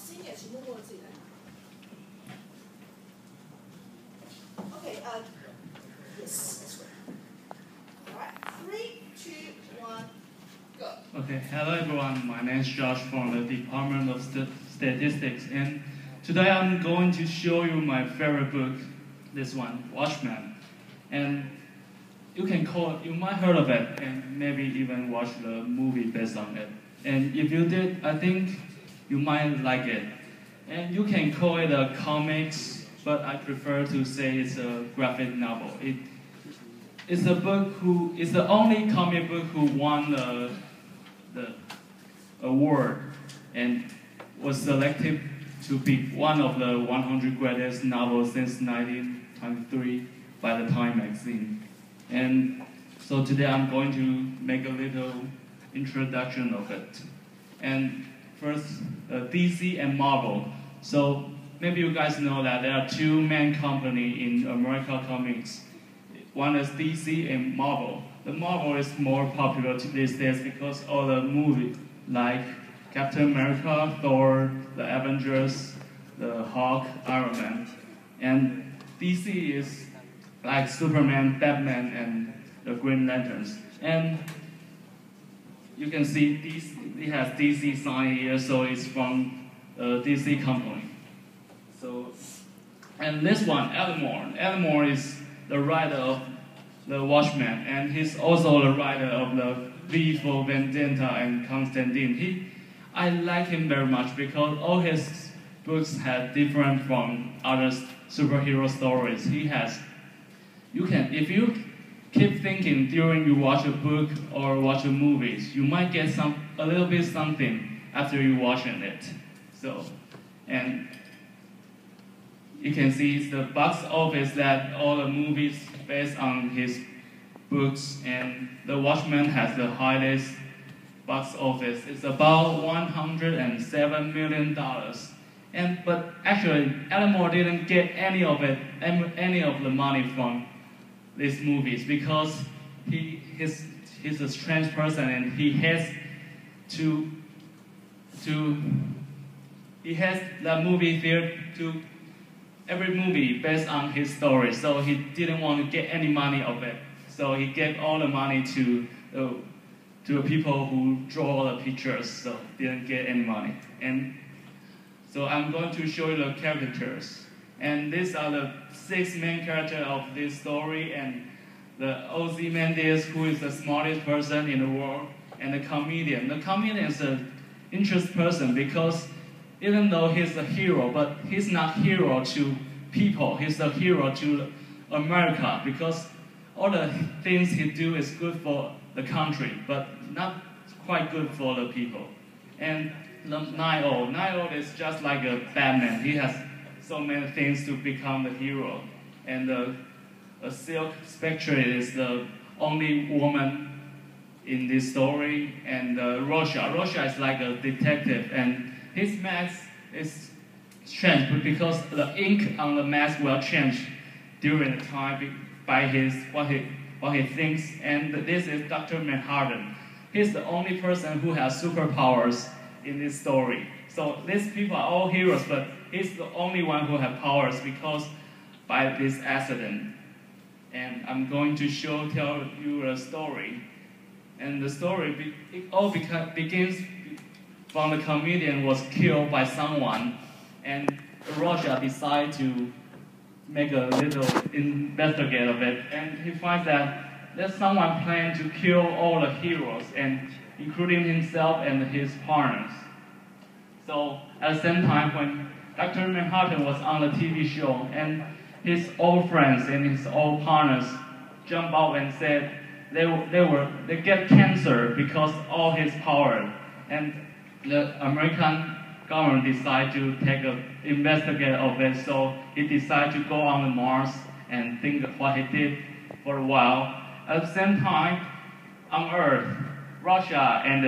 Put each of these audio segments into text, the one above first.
senior 请默默自己来拿。Okay, yes, that's right. All right, 3, 2, 1, go. Okay, hello everyone. My name is Josh from the Department of Statistics, and today I'm going to show you my favorite book, this one, Watchmen. And you might heard of it, and maybe even watch the movie based on it. And if you did, I think you might like it. And you can call it a comics, but I prefer to say it's a graphic novel. It's the only comic book who won the award and was selected to be one of the 100 greatest novels since 1923 by the Time magazine. And so today I'm going to make a little introduction of it. And first, DC and Marvel. So maybe you guys know that there are two main companies in American comics. One is DC and Marvel. The Marvel is more popular these days because all the movies like Captain America, Thor, the Avengers, the Hulk, Iron Man. And DC is like Superman, Batman, and the Green Lanterns. And you can see it has DC sign here, so it's from DC company. So, and this one, Alan Moore is the writer of The Watchmen, and he's also the writer of the V for Vendetta and Constantine. I like him very much because all his books have different from other superhero stories. If you keep thinking during you watch a book or watch a movies, you might get a little bit something after you watching it. So, and you can see the box office that all the movies based on his books, and The Watchmen has the highest box office. It's about $107 million. But actually, Alan Moore didn't get any of the money from these movies because he's a strange person and he has the movie theater to every movie based on his story, so he didn't want to get any money of it. So he gave all the money to the people who draw the pictures, so didn't get any money. And so I'm going to show you the characters. And these are the 6 main characters of this story, and the Ozymandias, who is the smartest person in the world, and the comedian. The comedian is an interesting person because even though he's a hero, but he's not hero to people, he's a hero to America because all the things he do is good for the country, but not quite good for the people. And the Night-Owl is just like a Batman. He has so many things to become the hero. And the Silk Spectre is the only woman in this story. And Rorschach is like a detective, and his mask is strange because the ink on the mask will change during the time by what he thinks. And this is Dr. Manhattan. He's the only person who has superpowers in this story. So these people are all heroes, but he's the only one who has powers because by this accident. And I'm going to tell you a story. And the story, it all begins from the comedian was killed by someone, and Roger decided to make a little investigate of it, and he finds that there's someone planning to kill all the heroes, and including himself and his partners. So at the same time, when Dr. Manhattan was on the TV show, and his old friends and his old partners jumped out and said they get cancer because all his power, and the American government decided to investigate of it, so he decided to go on the Mars and think of what he did for a while. At the same time, on Earth, Russia and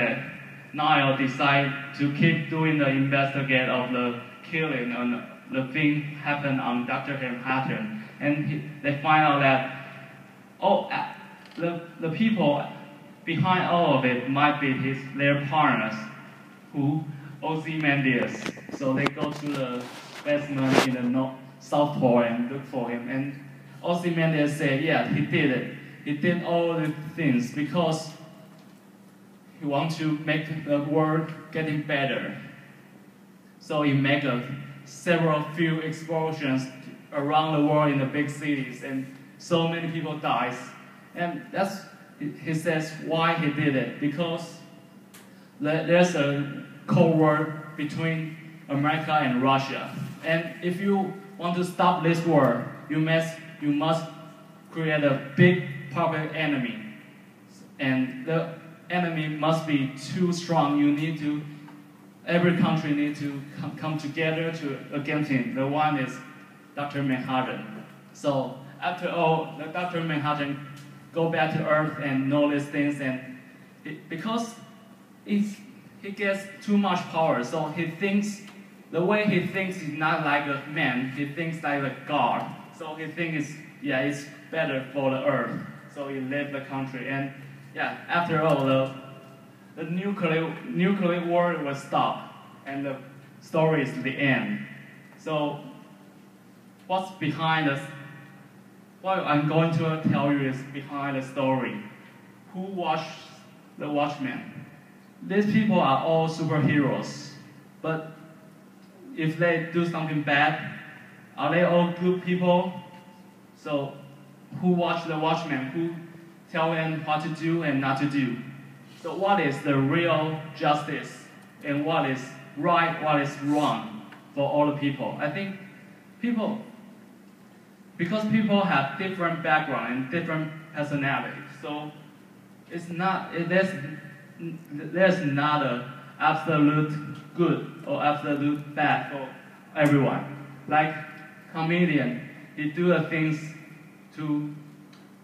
Nile decide to keep doing the investigate of the killing and the thing happened on Dr. Manhattan, and they find out that the people behind all of it might be their partners, who Ozymandias. So they go to the basement in the South Pole and look for him. And Ozymandias said, yeah, he did it. He did all the things because he wants to make the world getting better. So he made several few explosions around the world in the big cities, and so many people died. And that's, he says, why he did it. Because there's a Cold War between America and Russia. And if you want to stop this war, you must create a big public enemy. And the enemy must be too strong. Every country needs to come together against him. The one is Dr. Manhattan. So after all, the Dr. Manhattan go back to Earth and know these things, and because he gets too much power, so the way he thinks is not like a man. He thinks like a god. So he thinks it's better for the Earth. So he left the country, and after all, the nuclear war was stopped, and the story is the end. So what's behind us? What I'm going to tell you is behind the story. Who watched the Watchmen? These people are all superheroes, but if they do something bad, are they all good people? So who watch the Watchmen? Who tell them what to do and not to do? So what is the real justice, and what is right, what is wrong for all the people? I think because people have different background and different personalities, so there's not an absolute good or absolute bad for everyone. Like comedian, he do the things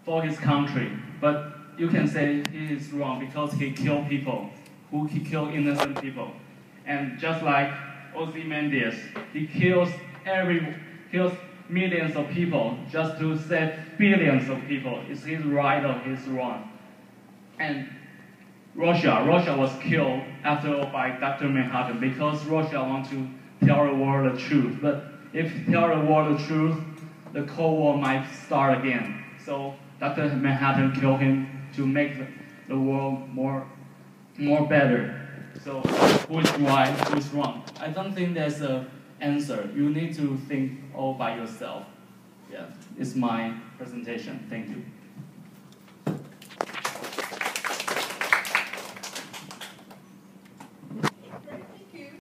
for his country, but you can say he is wrong because he killed people, he killed innocent people. And just like Ozymandias, he kills millions of people just to save billions of people. Is he right or is he wrong? And Russia was killed after all by Dr. Manhattan because Russia wants to tell the world the truth. But if you tell the world the truth, the Cold War might start again. So Dr. Manhattan killed him to make the world more better. So who is right, who is wrong? I don't think there's an answer. You need to think all by yourself. Yeah, it's my presentation. Thank you.